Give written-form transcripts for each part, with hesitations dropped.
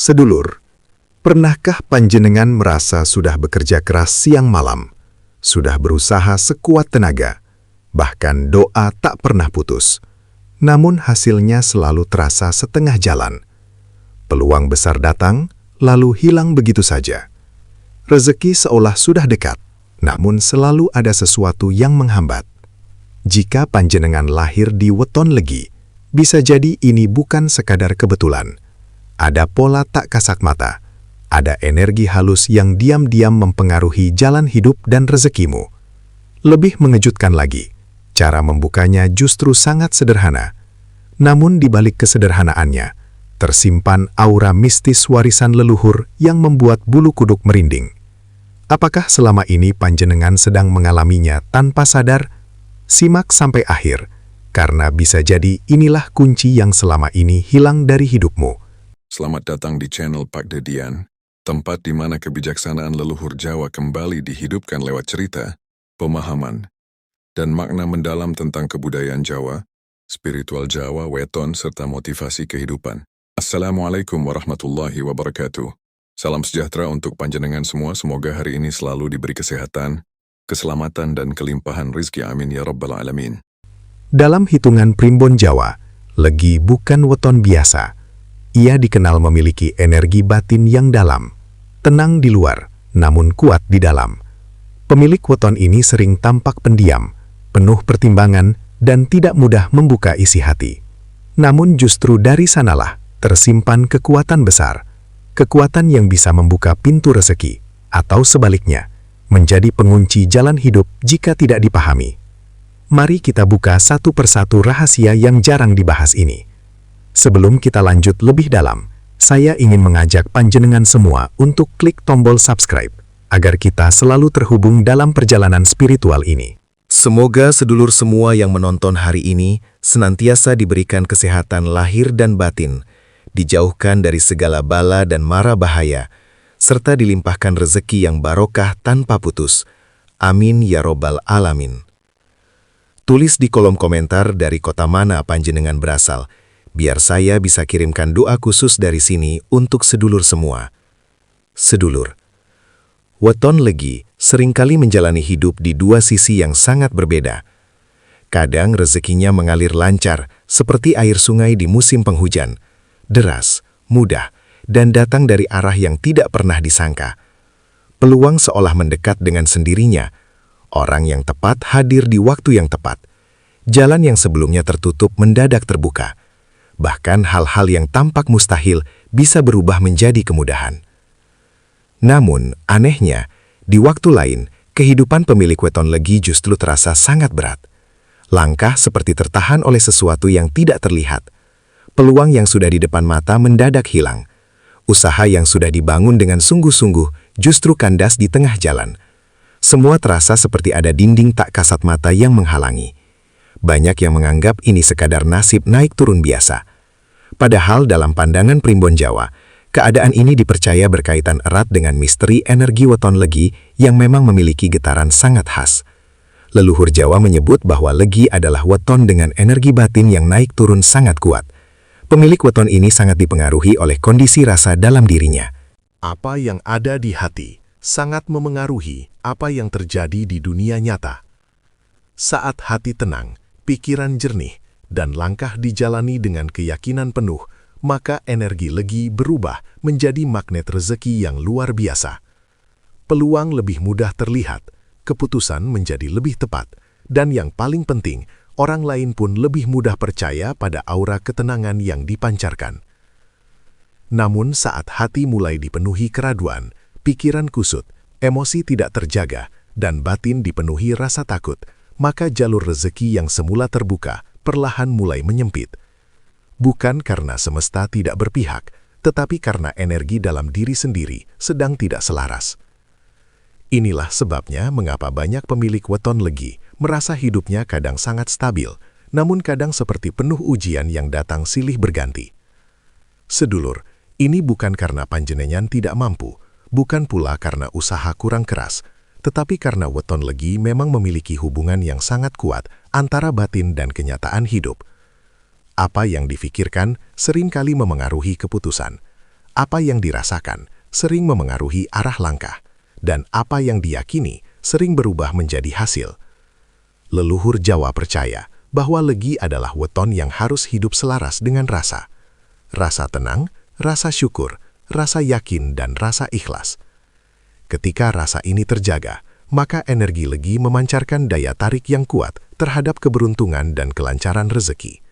Sedulur, pernahkah panjenengan merasa sudah bekerja keras siang malam, sudah berusaha sekuat tenaga, bahkan doa tak pernah putus, namun hasilnya selalu terasa setengah jalan? Peluang besar datang, lalu hilang begitu saja. Rezeki seolah sudah dekat, namun selalu ada sesuatu yang menghambat. Jika panjenengan lahir di weton legi, bisa jadi ini bukan sekadar kebetulan. Ada pola tak kasat mata, ada energi halus yang diam-diam mempengaruhi jalan hidup dan rezekimu. Lebih mengejutkan lagi, cara membukanya justru sangat sederhana. Namun di balik kesederhanaannya, tersimpan aura mistis warisan leluhur yang membuat bulu kuduk merinding. Apakah selama ini panjenengan sedang mengalaminya tanpa sadar? Simak sampai akhir, karena bisa jadi inilah kunci yang selama ini hilang dari hidupmu. Selamat datang di channel Pak Dedian, tempat di mana kebijaksanaan leluhur Jawa kembali dihidupkan lewat cerita, pemahaman, dan makna mendalam tentang kebudayaan Jawa, spiritual Jawa, weton, serta motivasi kehidupan. Assalamualaikum warahmatullahi wabarakatuh. Salam sejahtera untuk panjenengan semua, semoga hari ini selalu diberi kesehatan, keselamatan, dan kelimpahan rizki, amin ya rabbal alamin. Dalam hitungan primbon Jawa, legi bukan weton biasa. Ia dikenal memiliki energi batin yang dalam, tenang di luar, namun kuat di dalam. Pemilik weton ini sering tampak pendiam, penuh pertimbangan, dan tidak mudah membuka isi hati. Namun justru dari sanalah tersimpan kekuatan besar, kekuatan yang bisa membuka pintu rezeki, atau sebaliknya, menjadi pengunci jalan hidup jika tidak dipahami. Mari kita buka satu persatu rahasia yang jarang dibahas ini. Sebelum kita lanjut lebih dalam, saya ingin mengajak panjenengan semua untuk klik tombol subscribe, agar kita selalu terhubung dalam perjalanan spiritual ini. Semoga sedulur semua yang menonton hari ini senantiasa diberikan kesehatan lahir dan batin, dijauhkan dari segala bala dan mara bahaya, serta dilimpahkan rezeki yang barokah tanpa putus. Amin ya robbal alamin. Tulis di kolom komentar dari kota mana panjenengan berasal, biar saya bisa kirimkan doa khusus dari sini untuk sedulur semua. Sedulur, weton legi seringkali menjalani hidup di dua sisi yang sangat berbeda. Kadang rezekinya mengalir lancar seperti air sungai di musim penghujan, deras, mudah, dan datang dari arah yang tidak pernah disangka. Peluang seolah mendekat dengan sendirinya. Orang yang tepat hadir di waktu yang tepat. Jalan yang sebelumnya tertutup mendadak terbuka. Bahkan hal-hal yang tampak mustahil bisa berubah menjadi kemudahan. Namun, anehnya, di waktu lain, kehidupan pemilik weton legi justru terasa sangat berat. Langkah seperti tertahan oleh sesuatu yang tidak terlihat. Peluang yang sudah di depan mata mendadak hilang. Usaha yang sudah dibangun dengan sungguh-sungguh justru kandas di tengah jalan. Semua terasa seperti ada dinding tak kasat mata yang menghalangi. Banyak yang menganggap ini sekadar nasib naik turun biasa. Padahal dalam pandangan primbon Jawa, keadaan ini dipercaya berkaitan erat dengan misteri energi weton legi yang memang memiliki getaran sangat khas. Leluhur Jawa menyebut bahwa legi adalah weton dengan energi batin yang naik turun sangat kuat. Pemilik weton ini sangat dipengaruhi oleh kondisi rasa dalam dirinya. Apa yang ada di hati sangat memengaruhi apa yang terjadi di dunia nyata. Saat hati tenang, pikiran jernih, dan langkah dijalani dengan keyakinan penuh, maka energi legi berubah menjadi magnet rezeki yang luar biasa. Peluang lebih mudah terlihat, keputusan menjadi lebih tepat, dan yang paling penting, orang lain pun lebih mudah percaya pada aura ketenangan yang dipancarkan. Namun saat hati mulai dipenuhi keraguan, pikiran kusut, emosi tidak terjaga, dan batin dipenuhi rasa takut, maka jalur rezeki yang semula terbuka perlahan mulai menyempit. Bukan karena semesta tidak berpihak, tetapi karena energi dalam diri sendiri sedang tidak selaras. Inilah sebabnya mengapa banyak pemilik weton legi merasa hidupnya kadang sangat stabil, namun kadang seperti penuh ujian yang datang silih berganti. Sedulur, ini bukan karena panjenengan tidak mampu, bukan pula karena usaha kurang keras, tetapi karena weton legi memang memiliki hubungan yang sangat kuat antara batin dan kenyataan hidup. Apa yang difikirkan seringkali memengaruhi keputusan. Apa yang dirasakan sering memengaruhi arah langkah, dan apa yang diyakini sering berubah menjadi hasil. Leluhur Jawa percaya bahwa legi adalah weton yang harus hidup selaras dengan rasa. Rasa tenang, rasa syukur, rasa yakin, dan rasa ikhlas. Ketika rasa ini terjaga, maka energi legi memancarkan daya tarik yang kuat terhadap keberuntungan dan kelancaran rezeki.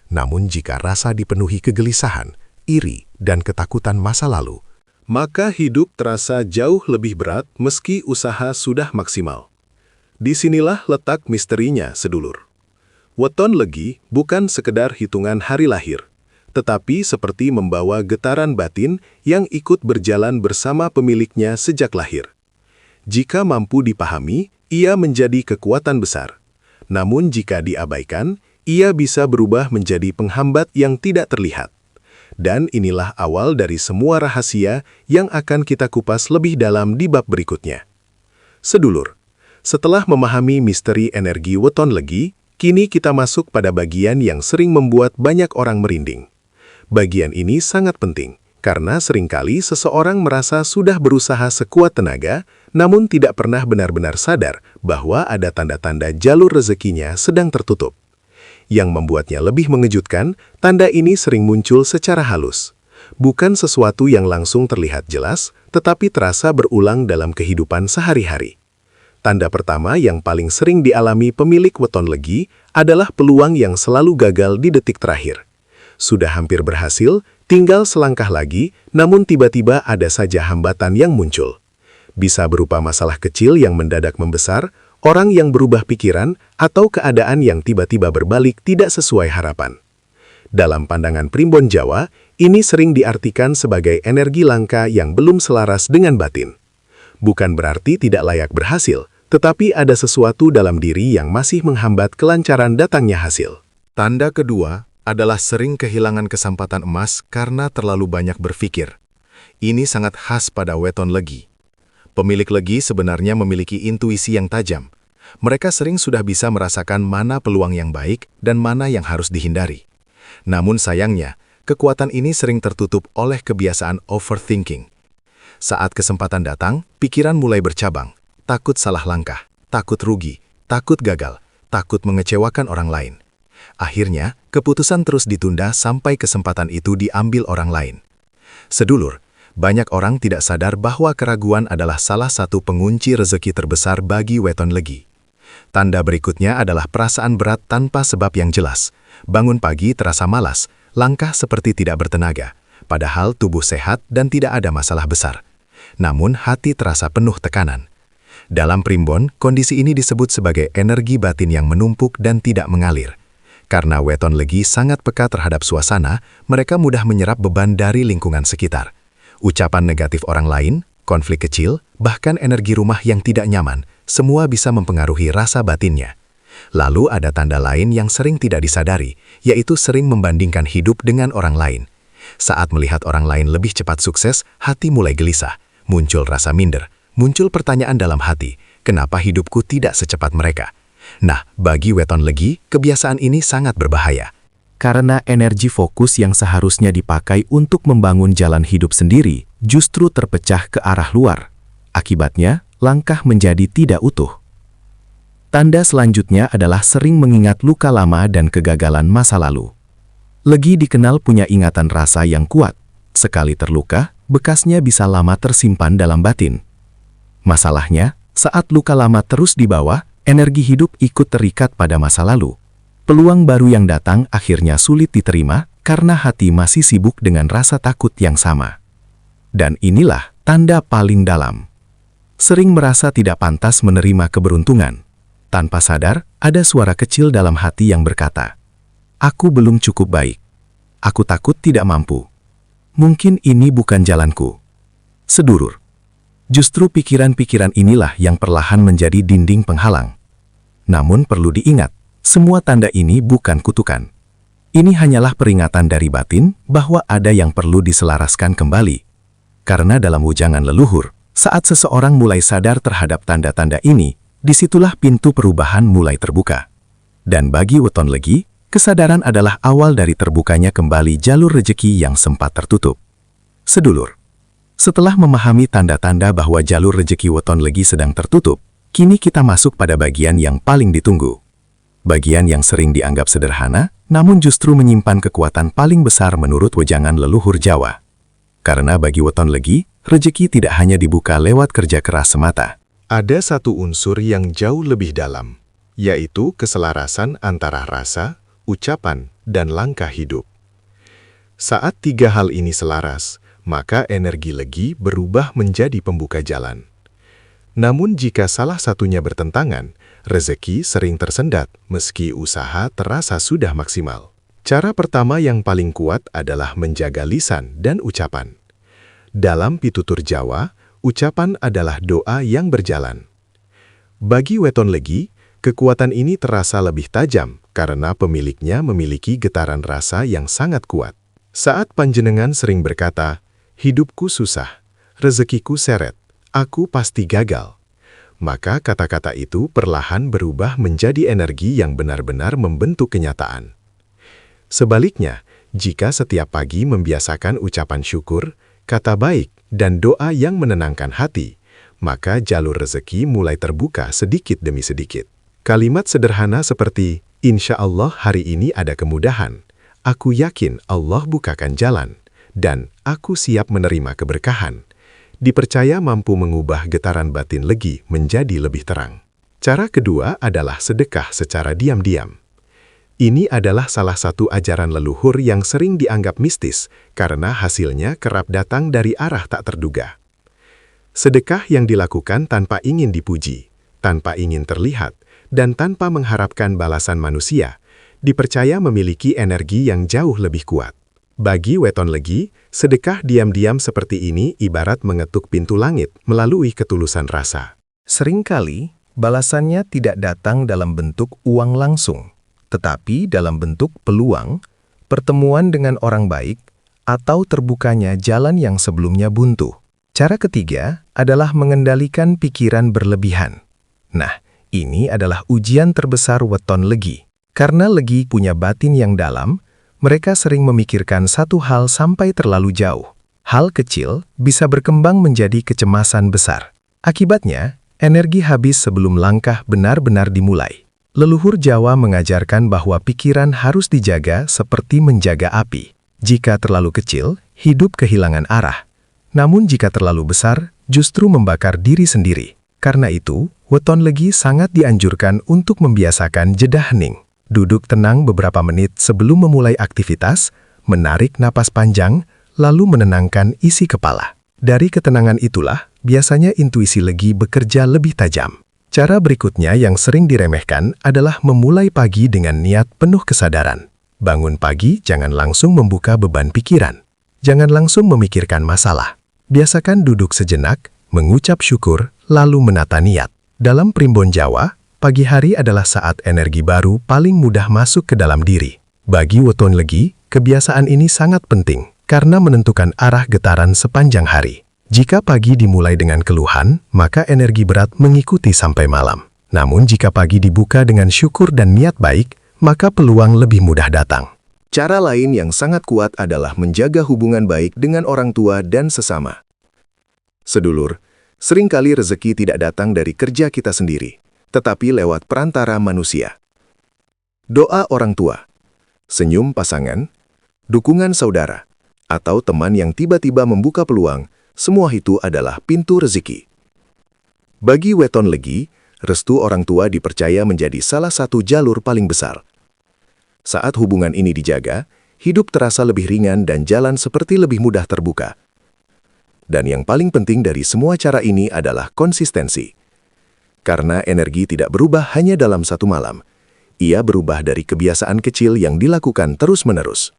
Namun jika rasa dipenuhi kegelisahan, iri, dan ketakutan masa lalu, maka hidup terasa jauh lebih berat meski usaha sudah maksimal. Disinilah letak misterinya, sedulur. Weton legi bukan sekedar hitungan hari lahir, tetapi seperti membawa getaran batin yang ikut berjalan bersama pemiliknya sejak lahir. Jika mampu dipahami, ia menjadi kekuatan besar. Namun jika diabaikan, ia bisa berubah menjadi penghambat yang tidak terlihat. Dan inilah awal dari semua rahasia yang akan kita kupas lebih dalam di bab berikutnya. Sedulur, setelah memahami misteri energi weton legi, kini kita masuk pada bagian yang sering membuat banyak orang merinding. Bagian ini sangat penting, karena seringkali seseorang merasa sudah berusaha sekuat tenaga, namun tidak pernah benar-benar sadar bahwa ada tanda-tanda jalur rezekinya sedang tertutup. Yang membuatnya lebih mengejutkan, tanda ini sering muncul secara halus. Bukan sesuatu yang langsung terlihat jelas, tetapi terasa berulang dalam kehidupan sehari-hari. Tanda pertama yang paling sering dialami pemilik weton legi adalah peluang yang selalu gagal di detik terakhir. Sudah hampir berhasil, tinggal selangkah lagi, namun tiba-tiba ada saja hambatan yang muncul. Bisa berupa masalah kecil yang mendadak membesar, orang yang berubah pikiran, atau keadaan yang tiba-tiba berbalik tidak sesuai harapan. Dalam pandangan primbon Jawa, ini sering diartikan sebagai energi langka yang belum selaras dengan batin. Bukan berarti tidak layak berhasil, tetapi ada sesuatu dalam diri yang masih menghambat kelancaran datangnya hasil. Tanda kedua adalah sering kehilangan kesempatan emas karena terlalu banyak berpikir. Ini sangat khas pada weton legi. Pemilik legi sebenarnya memiliki intuisi yang tajam. Mereka sering sudah bisa merasakan mana peluang yang baik dan mana yang harus dihindari. Namun sayangnya, kekuatan ini sering tertutup oleh kebiasaan overthinking. Saat kesempatan datang, pikiran mulai bercabang, takut salah langkah, takut rugi, takut gagal, takut mengecewakan orang lain. Akhirnya, keputusan terus ditunda sampai kesempatan itu diambil orang lain. Sedulur, banyak orang tidak sadar bahwa keraguan adalah salah satu pengunci rezeki terbesar bagi weton legi. Tanda berikutnya adalah perasaan berat tanpa sebab yang jelas. Bangun pagi terasa malas, langkah seperti tidak bertenaga, padahal tubuh sehat dan tidak ada masalah besar. Namun hati terasa penuh tekanan. Dalam primbon, kondisi ini disebut sebagai energi batin yang menumpuk dan tidak mengalir. Karena weton legi sangat peka terhadap suasana, mereka mudah menyerap beban dari lingkungan sekitar. Ucapan negatif orang lain, konflik kecil, bahkan energi rumah yang tidak nyaman, semua bisa mempengaruhi rasa batinnya. Lalu ada tanda lain yang sering tidak disadari, yaitu sering membandingkan hidup dengan orang lain. Saat melihat orang lain lebih cepat sukses, hati mulai gelisah, muncul rasa minder, muncul pertanyaan dalam hati, kenapa hidupku tidak secepat mereka? Nah, bagi weton legi, kebiasaan ini sangat berbahaya. Karena energi fokus yang seharusnya dipakai untuk membangun jalan hidup sendiri, justru terpecah ke arah luar. Akibatnya, langkah menjadi tidak utuh. Tanda selanjutnya adalah sering mengingat luka lama dan kegagalan masa lalu. Legi dikenal punya ingatan rasa yang kuat. Sekali terluka, bekasnya bisa lama tersimpan dalam batin. Masalahnya, saat luka lama terus dibawa, energi hidup ikut terikat pada masa lalu. Peluang baru yang datang akhirnya sulit diterima karena hati masih sibuk dengan rasa takut yang sama. Dan inilah tanda paling dalam. Sering merasa tidak pantas menerima keberuntungan. Tanpa sadar, ada suara kecil dalam hati yang berkata, "Aku belum cukup baik. Aku takut tidak mampu. Mungkin ini bukan jalanku." Sedulur, justru pikiran-pikiran inilah yang perlahan menjadi dinding penghalang. Namun perlu diingat, semua tanda ini bukan kutukan. Ini hanyalah peringatan dari batin bahwa ada yang perlu diselaraskan kembali. Karena dalam ujangan leluhur, saat seseorang mulai sadar terhadap tanda-tanda ini, disitulah pintu perubahan mulai terbuka. Dan bagi weton legi, kesadaran adalah awal dari terbukanya kembali jalur rezeki yang sempat tertutup. Sedulur, setelah memahami tanda-tanda bahwa jalur rejeki weton legi sedang tertutup, kini kita masuk pada bagian yang paling ditunggu. Bagian yang sering dianggap sederhana, namun justru menyimpan kekuatan paling besar menurut wejangan leluhur Jawa. Karena bagi weton legi, rejeki tidak hanya dibuka lewat kerja keras semata. Ada satu unsur yang jauh lebih dalam, yaitu keselarasan antara rasa, ucapan, dan langkah hidup. Saat tiga hal ini selaras, maka energi legi berubah menjadi pembuka jalan. Namun jika salah satunya bertentangan, rezeki sering tersendat meski usaha terasa sudah maksimal. Cara pertama yang paling kuat adalah menjaga lisan dan ucapan. Dalam pitutur Jawa, ucapan adalah doa yang berjalan. Bagi weton legi, kekuatan ini terasa lebih tajam karena pemiliknya memiliki getaran rasa yang sangat kuat. Saat panjenengan sering berkata, "Hidupku susah, rezekiku seret, aku pasti gagal," maka kata-kata itu perlahan berubah menjadi energi yang benar-benar membentuk kenyataan. Sebaliknya, jika setiap pagi membiasakan ucapan syukur, kata baik, dan doa yang menenangkan hati, maka jalur rezeki mulai terbuka sedikit demi sedikit. Kalimat sederhana seperti, "Insya Allah hari ini ada kemudahan, aku yakin Allah bukakan jalan, dan aku siap menerima keberkahan," dipercaya mampu mengubah getaran batin legi menjadi lebih terang. Cara kedua adalah sedekah secara diam-diam. Ini adalah salah satu ajaran leluhur yang sering dianggap mistis karena hasilnya kerap datang dari arah tak terduga. Sedekah yang dilakukan tanpa ingin dipuji, tanpa ingin terlihat, dan tanpa mengharapkan balasan manusia, dipercaya memiliki energi yang jauh lebih kuat. Bagi weton legi, sedekah diam-diam seperti ini ibarat mengetuk pintu langit melalui ketulusan rasa. Seringkali, balasannya tidak datang dalam bentuk uang langsung, tetapi dalam bentuk peluang, pertemuan dengan orang baik, atau terbukanya jalan yang sebelumnya buntu. Cara ketiga adalah mengendalikan pikiran berlebihan. Nah, ini adalah ujian terbesar weton legi. Karena legi punya batin yang dalam, mereka sering memikirkan satu hal sampai terlalu jauh. Hal kecil bisa berkembang menjadi kecemasan besar. Akibatnya, energi habis sebelum langkah benar-benar dimulai. Leluhur Jawa mengajarkan bahwa pikiran harus dijaga seperti menjaga api. Jika terlalu kecil, hidup kehilangan arah. Namun jika terlalu besar, justru membakar diri sendiri. Karena itu, weton legi sangat dianjurkan untuk membiasakan jeda hening. Duduk tenang beberapa menit sebelum memulai aktivitas, menarik napas panjang, lalu menenangkan isi kepala. Dari ketenangan itulah, biasanya intuisi legi bekerja lebih tajam. Cara berikutnya yang sering diremehkan adalah memulai pagi dengan niat penuh kesadaran. Bangun pagi jangan langsung membuka beban pikiran. Jangan langsung memikirkan masalah. Biasakan duduk sejenak, mengucap syukur, lalu menata niat. Dalam primbon Jawa, pagi hari adalah saat energi baru paling mudah masuk ke dalam diri. Bagi weton legi, kebiasaan ini sangat penting karena menentukan arah getaran sepanjang hari. Jika pagi dimulai dengan keluhan, maka energi berat mengikuti sampai malam. Namun jika pagi dibuka dengan syukur dan niat baik, maka peluang lebih mudah datang. Cara lain yang sangat kuat adalah menjaga hubungan baik dengan orang tua dan sesama. Sedulur, seringkali rezeki tidak datang dari kerja kita sendiri, tetapi lewat perantara manusia. Doa orang tua, senyum pasangan, dukungan saudara, atau teman yang tiba-tiba membuka peluang, semua itu adalah pintu rezeki. Bagi weton legi, restu orang tua dipercaya menjadi salah satu jalur paling besar. Saat hubungan ini dijaga, hidup terasa lebih ringan dan jalan seperti lebih mudah terbuka. Dan yang paling penting dari semua cara ini adalah konsistensi. Karena energi tidak berubah hanya dalam satu malam. Ia berubah dari kebiasaan kecil yang dilakukan terus-menerus.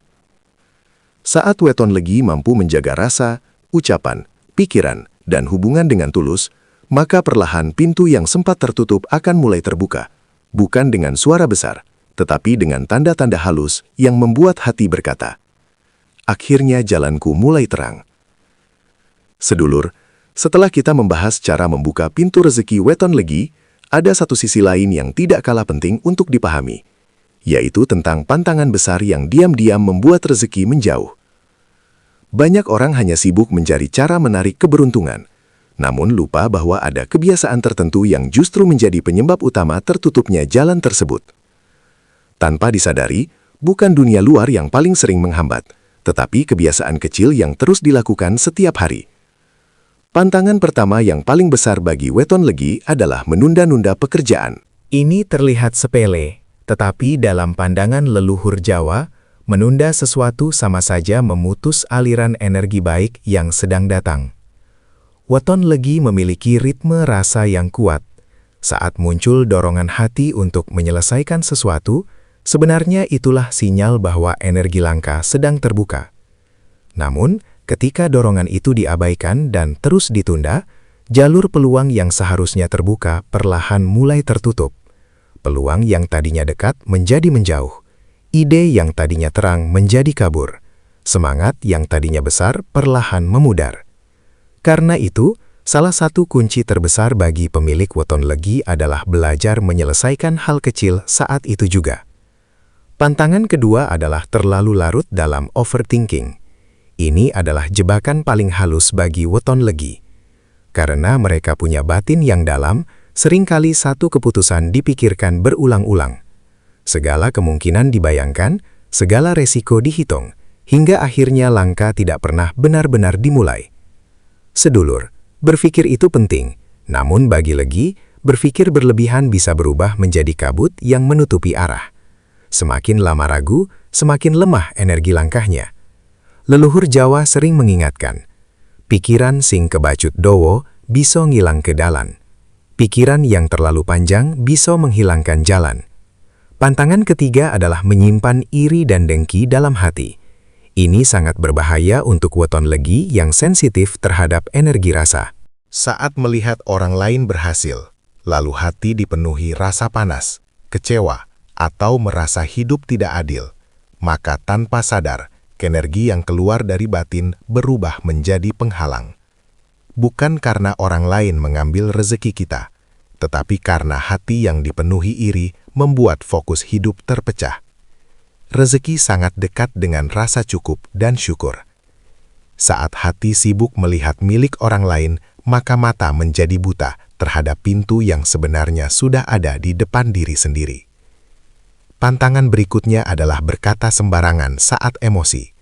Saat weton legi mampu menjaga rasa, ucapan, pikiran, dan hubungan dengan tulus, maka perlahan pintu yang sempat tertutup akan mulai terbuka. Bukan dengan suara besar, tetapi dengan tanda-tanda halus yang membuat hati berkata, "Akhirnya jalanku mulai terang." Sedulur, setelah kita membahas cara membuka pintu rezeki weton legi, ada satu sisi lain yang tidak kalah penting untuk dipahami, yaitu tentang pantangan besar yang diam-diam membuat rezeki menjauh. Banyak orang hanya sibuk mencari cara menarik keberuntungan, namun lupa bahwa ada kebiasaan tertentu yang justru menjadi penyebab utama tertutupnya jalan tersebut. Tanpa disadari, bukan dunia luar yang paling sering menghambat, tetapi kebiasaan kecil yang terus dilakukan setiap hari. Pantangan pertama yang paling besar bagi weton legi adalah menunda-nunda pekerjaan. Ini terlihat sepele, tetapi dalam pandangan leluhur Jawa, menunda sesuatu sama saja memutus aliran energi baik yang sedang datang. Weton legi memiliki ritme rasa yang kuat. Saat muncul dorongan hati untuk menyelesaikan sesuatu, sebenarnya itulah sinyal bahwa energi langka sedang terbuka. Namun, ketika dorongan itu diabaikan dan terus ditunda, jalur peluang yang seharusnya terbuka perlahan mulai tertutup. Peluang yang tadinya dekat menjadi menjauh. Ide yang tadinya terang menjadi kabur. Semangat yang tadinya besar perlahan memudar. Karena itu, salah satu kunci terbesar bagi pemilik weton legi adalah belajar menyelesaikan hal kecil saat itu juga. Pantangan kedua adalah terlalu larut dalam overthinking. Ini adalah jebakan paling halus bagi weton legi. Karena mereka punya batin yang dalam, seringkali satu keputusan dipikirkan berulang-ulang. Segala kemungkinan dibayangkan, segala resiko dihitung, hingga akhirnya langkah tidak pernah benar-benar dimulai. Sedulur, berpikir itu penting, namun bagi legi, berpikir berlebihan bisa berubah menjadi kabut yang menutupi arah. Semakin lama ragu, semakin lemah energi langkahnya. Leluhur Jawa sering mengingatkan, pikiran sing kebacut dowo bisa ngilang ke dalan. Pikiran yang terlalu panjang bisa menghilangkan jalan. Pantangan ketiga adalah menyimpan iri dan dengki dalam hati. Ini sangat berbahaya untuk weton legi yang sensitif terhadap energi rasa. Saat melihat orang lain berhasil, lalu hati dipenuhi rasa panas, kecewa, atau merasa hidup tidak adil, maka tanpa sadar, energi yang keluar dari batin berubah menjadi penghalang. Bukan karena orang lain mengambil rezeki kita, tetapi karena hati yang dipenuhi iri membuat fokus hidup terpecah. Rezeki sangat dekat dengan rasa cukup dan syukur. Saat hati sibuk melihat milik orang lain, maka mata menjadi buta terhadap pintu yang sebenarnya sudah ada di depan diri sendiri. Pantangan berikutnya adalah berkata sembarangan saat emosi.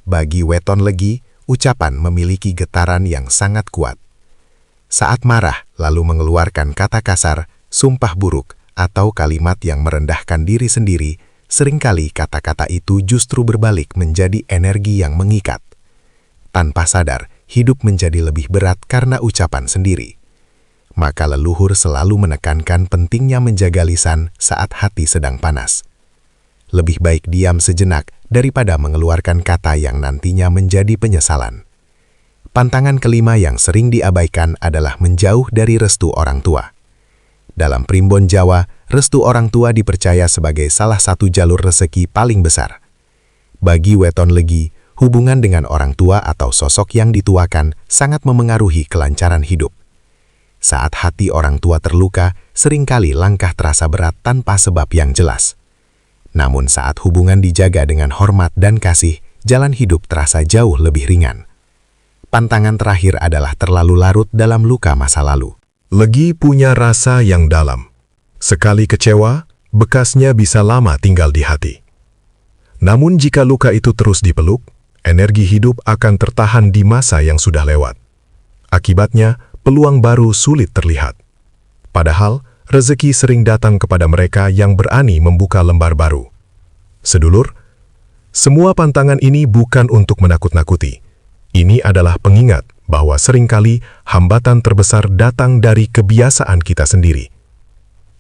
Bagi weton legi, ucapan memiliki getaran yang sangat kuat. Saat marah, lalu mengeluarkan kata kasar, sumpah buruk, atau kalimat yang merendahkan diri sendiri, seringkali kata-kata itu justru berbalik menjadi energi yang mengikat. Tanpa sadar, hidup menjadi lebih berat karena ucapan sendiri. Maka leluhur selalu menekankan pentingnya menjaga lisan saat hati sedang panas. Lebih baik diam sejenak daripada mengeluarkan kata yang nantinya menjadi penyesalan. Pantangan kelima yang sering diabaikan adalah menjauh dari restu orang tua. Dalam primbon Jawa, restu orang tua dipercaya sebagai salah satu jalur rezeki paling besar. Bagi weton legi, hubungan dengan orang tua atau sosok yang dituakan sangat memengaruhi kelancaran hidup. Saat hati orang tua terluka, seringkali langkah terasa berat tanpa sebab yang jelas. Namun saat hubungan dijaga dengan hormat dan kasih, jalan hidup terasa jauh lebih ringan. Pantangan terakhir adalah terlalu larut dalam luka masa lalu. Legi punya rasa yang dalam. Sekali kecewa, bekasnya bisa lama tinggal di hati. Namun jika luka itu terus dipeluk, energi hidup akan tertahan di masa yang sudah lewat. Akibatnya, peluang baru sulit terlihat. Padahal, rezeki sering datang kepada mereka yang berani membuka lembar baru. Sedulur, semua pantangan ini bukan untuk menakut-nakuti. Ini adalah pengingat bahwa seringkali hambatan terbesar datang dari kebiasaan kita sendiri.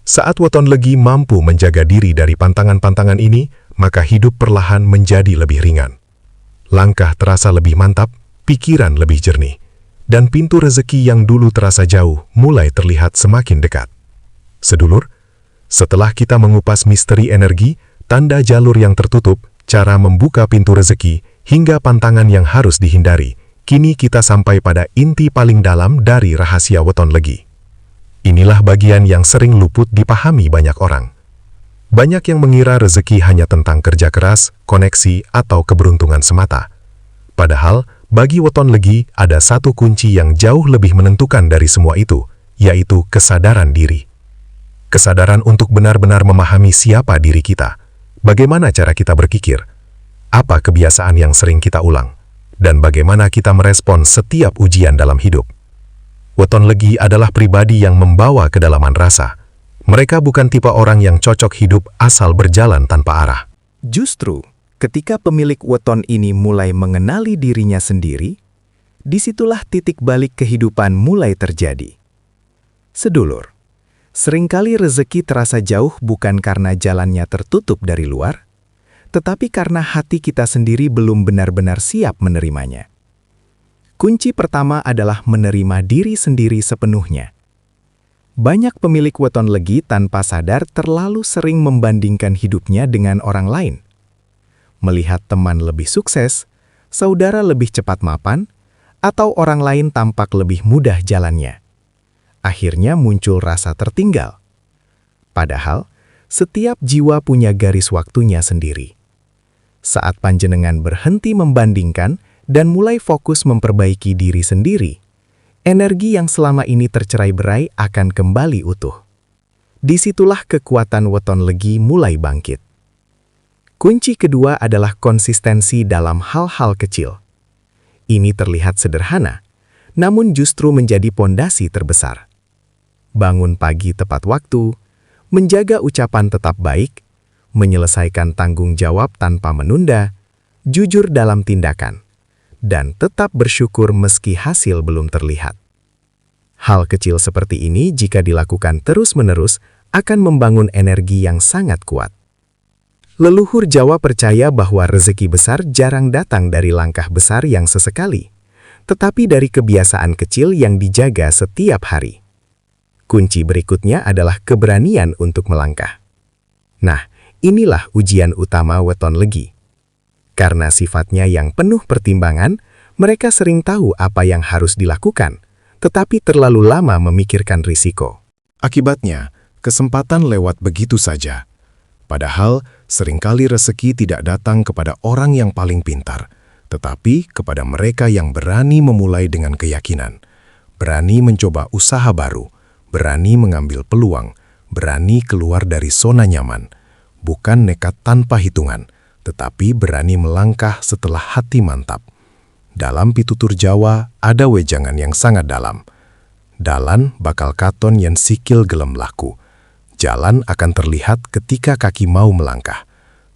Saat weton legi mampu menjaga diri dari pantangan-pantangan ini, maka hidup perlahan menjadi lebih ringan. Langkah terasa lebih mantap, pikiran lebih jernih, dan pintu rezeki yang dulu terasa jauh mulai terlihat semakin dekat. Sedulur, setelah kita mengupas misteri energi, tanda jalur yang tertutup, cara membuka pintu rezeki, hingga pantangan yang harus dihindari, kini kita sampai pada inti paling dalam dari rahasia weton legi. Inilah bagian yang sering luput dipahami banyak orang. Banyak yang mengira rezeki hanya tentang kerja keras, koneksi, atau keberuntungan semata. Padahal, bagi weton legi ada satu kunci yang jauh lebih menentukan dari semua itu, yaitu kesadaran diri. Kesadaran untuk benar-benar memahami siapa diri kita, bagaimana cara kita berpikir, apa kebiasaan yang sering kita ulang, dan bagaimana kita merespon setiap ujian dalam hidup. Weton legi adalah pribadi yang membawa kedalaman rasa. Mereka bukan tipe orang yang cocok hidup asal berjalan tanpa arah. Justru, ketika pemilik weton ini mulai mengenali dirinya sendiri, disitulah titik balik kehidupan mulai terjadi. Sedulur, seringkali rezeki terasa jauh bukan karena jalannya tertutup dari luar, tetapi karena hati kita sendiri belum benar-benar siap menerimanya. Kunci pertama adalah menerima diri sendiri sepenuhnya. Banyak pemilik weton legi tanpa sadar terlalu sering membandingkan hidupnya dengan orang lain. Melihat teman lebih sukses, saudara lebih cepat mapan, atau orang lain tampak lebih mudah jalannya. Akhirnya muncul rasa tertinggal. Padahal, setiap jiwa punya garis waktunya sendiri. Saat panjenengan berhenti membandingkan dan mulai fokus memperbaiki diri sendiri, energi yang selama ini tercerai-berai akan kembali utuh. Disitulah kekuatan weton legi mulai bangkit. Kunci kedua adalah konsistensi dalam hal-hal kecil. Ini terlihat sederhana, namun justru menjadi pondasi terbesar. Bangun pagi tepat waktu, menjaga ucapan tetap baik, menyelesaikan tanggung jawab tanpa menunda, jujur dalam tindakan, dan tetap bersyukur meski hasil belum terlihat. Hal kecil seperti ini jika dilakukan terus-menerus akan membangun energi yang sangat kuat. Leluhur Jawa percaya bahwa rezeki besar jarang datang dari langkah besar yang sesekali, tetapi dari kebiasaan kecil yang dijaga setiap hari. Kunci berikutnya adalah keberanian untuk melangkah. Nah, inilah ujian utama weton legi. Karena sifatnya yang penuh pertimbangan, mereka sering tahu apa yang harus dilakukan, tetapi terlalu lama memikirkan risiko. Akibatnya, kesempatan lewat begitu saja. Padahal, seringkali rezeki tidak datang kepada orang yang paling pintar, tetapi kepada mereka yang berani memulai dengan keyakinan, berani mencoba usaha baru, berani mengambil peluang, berani keluar dari zona nyaman, bukan nekat tanpa hitungan, tetapi berani melangkah setelah hati mantap. Dalam pitutur Jawa ada wejangan yang sangat dalam. Dalan bakal katon yen sikil gelem laku. Jalan akan terlihat ketika kaki mau melangkah.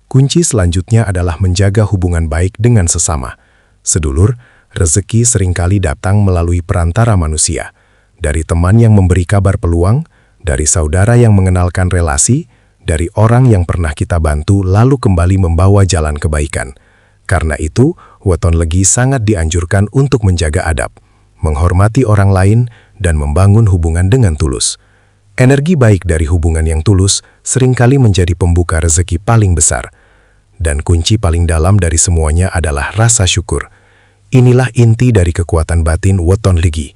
Kunci selanjutnya adalah menjaga hubungan baik dengan sesama. Sedulur, rezeki seringkali datang melalui perantara manusia. Dari teman yang memberi kabar peluang, dari saudara yang mengenalkan relasi, dari orang yang pernah kita bantu lalu kembali membawa jalan kebaikan. Karena itu, weton legi sangat dianjurkan untuk menjaga adab, menghormati orang lain, dan membangun hubungan dengan tulus. Energi baik dari hubungan yang tulus seringkali menjadi pembuka rezeki paling besar. Dan kunci paling dalam dari semuanya adalah rasa syukur. Inilah inti dari kekuatan batin weton legi.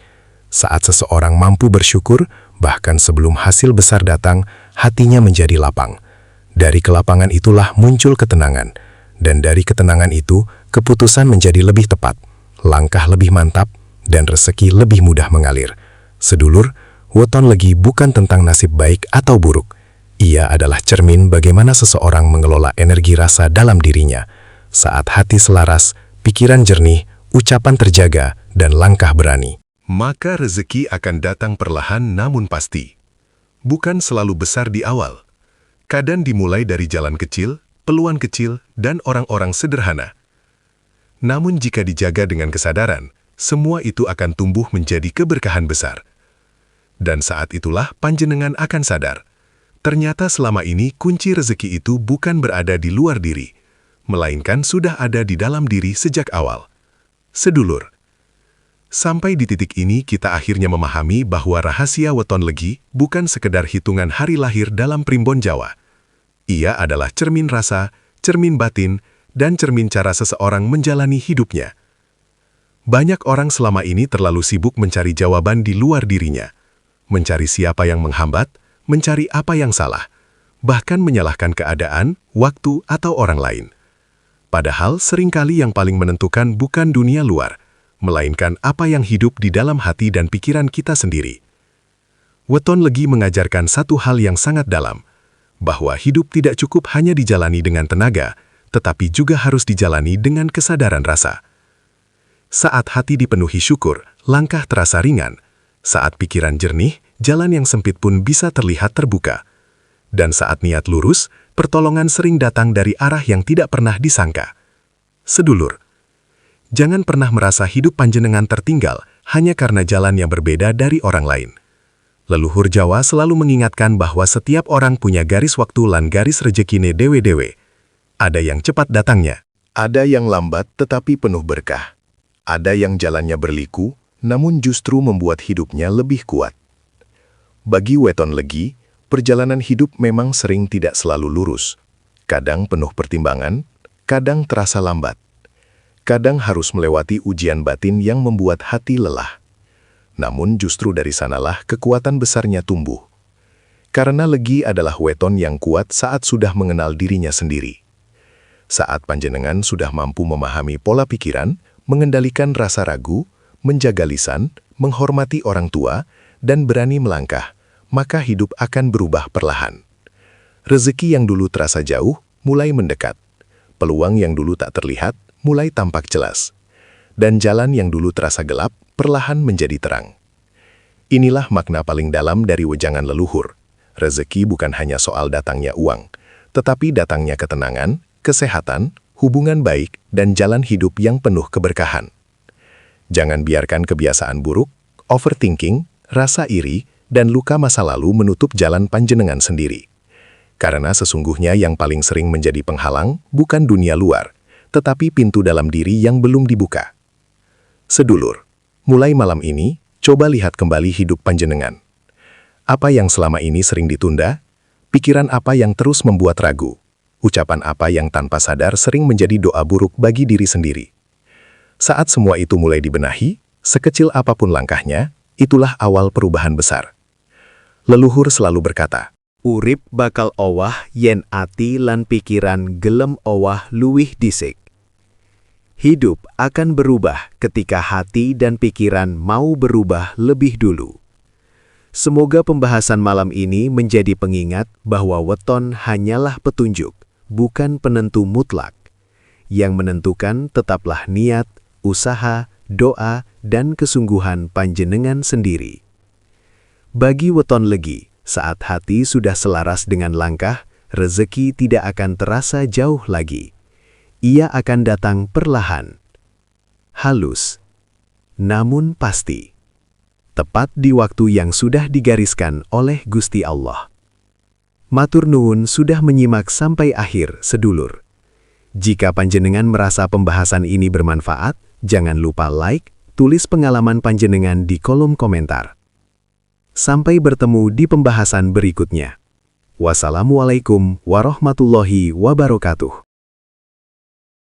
Saat seseorang mampu bersyukur, bahkan sebelum hasil besar datang, hatinya menjadi lapang. Dari kelapangan itulah muncul ketenangan. Dan dari ketenangan itu, keputusan menjadi lebih tepat, langkah lebih mantap, dan rezeki lebih mudah mengalir. Sedulur, weton legi bukan tentang nasib baik atau buruk. Ia adalah cermin bagaimana seseorang mengelola energi rasa dalam dirinya. Saat hati selaras, pikiran jernih, ucapan terjaga, dan langkah berani. Maka rezeki akan datang perlahan namun pasti. Bukan selalu besar di awal. Kadang dimulai dari jalan kecil, peluang kecil, dan orang-orang sederhana. Namun jika dijaga dengan kesadaran, semua itu akan tumbuh menjadi keberkahan besar. Dan saat itulah panjenengan akan sadar. Ternyata selama ini kunci rezeki itu bukan berada di luar diri, melainkan sudah ada di dalam diri sejak awal. Sedulur, sampai di titik ini kita akhirnya memahami bahwa rahasia weton legi bukan sekedar hitungan hari lahir dalam primbon Jawa. Ia adalah cermin rasa, cermin batin, dan cermin cara seseorang menjalani hidupnya. Banyak orang selama ini terlalu sibuk mencari jawaban di luar dirinya, mencari siapa yang menghambat, mencari apa yang salah, bahkan menyalahkan keadaan, waktu, atau orang lain. Padahal seringkali yang paling menentukan bukan dunia luar, melainkan apa yang hidup di dalam hati dan pikiran kita sendiri. Weton Legi mengajarkan satu hal yang sangat dalam, bahwa hidup tidak cukup hanya dijalani dengan tenaga, tetapi juga harus dijalani dengan kesadaran rasa. Saat hati dipenuhi syukur, langkah terasa ringan. Saat pikiran jernih, jalan yang sempit pun bisa terlihat terbuka. Dan saat niat lurus, pertolongan sering datang dari arah yang tidak pernah disangka. Sedulur, jangan pernah merasa hidup panjenengan tertinggal hanya karena jalan yang berbeda dari orang lain. Leluhur Jawa selalu mengingatkan bahwa setiap orang punya garis waktu lan garis rejekine dewe-dewe. Ada yang cepat datangnya. Ada yang lambat tetapi penuh berkah. Ada yang jalannya berliku, namun justru membuat hidupnya lebih kuat. Bagi Weton Legi, perjalanan hidup memang sering tidak selalu lurus. Kadang penuh pertimbangan, kadang terasa lambat. Kadang harus melewati ujian batin yang membuat hati lelah. Namun justru dari sanalah kekuatan besarnya tumbuh. Karena Legi adalah weton yang kuat saat sudah mengenal dirinya sendiri. Saat panjenengan sudah mampu memahami pola pikiran, mengendalikan rasa ragu, menjaga lisan, menghormati orang tua, dan berani melangkah, maka hidup akan berubah perlahan. Rezeki yang dulu terasa jauh, mulai mendekat. Peluang yang dulu tak terlihat, mulai tampak jelas. Dan jalan yang dulu terasa gelap, perlahan menjadi terang. Inilah makna paling dalam dari wejangan leluhur. Rezeki bukan hanya soal datangnya uang, tetapi datangnya ketenangan, kesehatan, hubungan baik, dan jalan hidup yang penuh keberkahan. Jangan biarkan kebiasaan buruk, overthinking, rasa iri, dan luka masa lalu menutup jalan panjenengan sendiri. Karena sesungguhnya yang paling sering menjadi penghalang bukan dunia luar, tetapi pintu dalam diri yang belum dibuka. Sedulur, mulai malam ini, coba lihat kembali hidup panjenengan. Apa yang selama ini sering ditunda? Pikiran apa yang terus membuat ragu? Ucapan apa yang tanpa sadar sering menjadi doa buruk bagi diri sendiri? Saat semua itu mulai dibenahi, sekecil apapun langkahnya, itulah awal perubahan besar. Leluhur selalu berkata, Urip bakal owah yen ati lan pikiran gelem owah luwih disik. Hidup akan berubah ketika hati dan pikiran mau berubah lebih dulu. Semoga pembahasan malam ini menjadi pengingat bahwa weton hanyalah petunjuk, bukan penentu mutlak. Yang menentukan tetaplah niat, usaha, doa, dan kesungguhan panjenengan sendiri. Bagi Weton Legi, saat hati sudah selaras dengan langkah, rezeki tidak akan terasa jauh lagi. Ia akan datang perlahan, halus, namun pasti. Tepat di waktu yang sudah digariskan oleh Gusti Allah. Matur nuwun sudah menyimak sampai akhir, sedulur. Jika panjenengan merasa pembahasan ini bermanfaat, jangan lupa like, tulis pengalaman panjenengan di kolom komentar. Sampai bertemu di pembahasan berikutnya. Wassalamualaikum warahmatullahi wabarakatuh.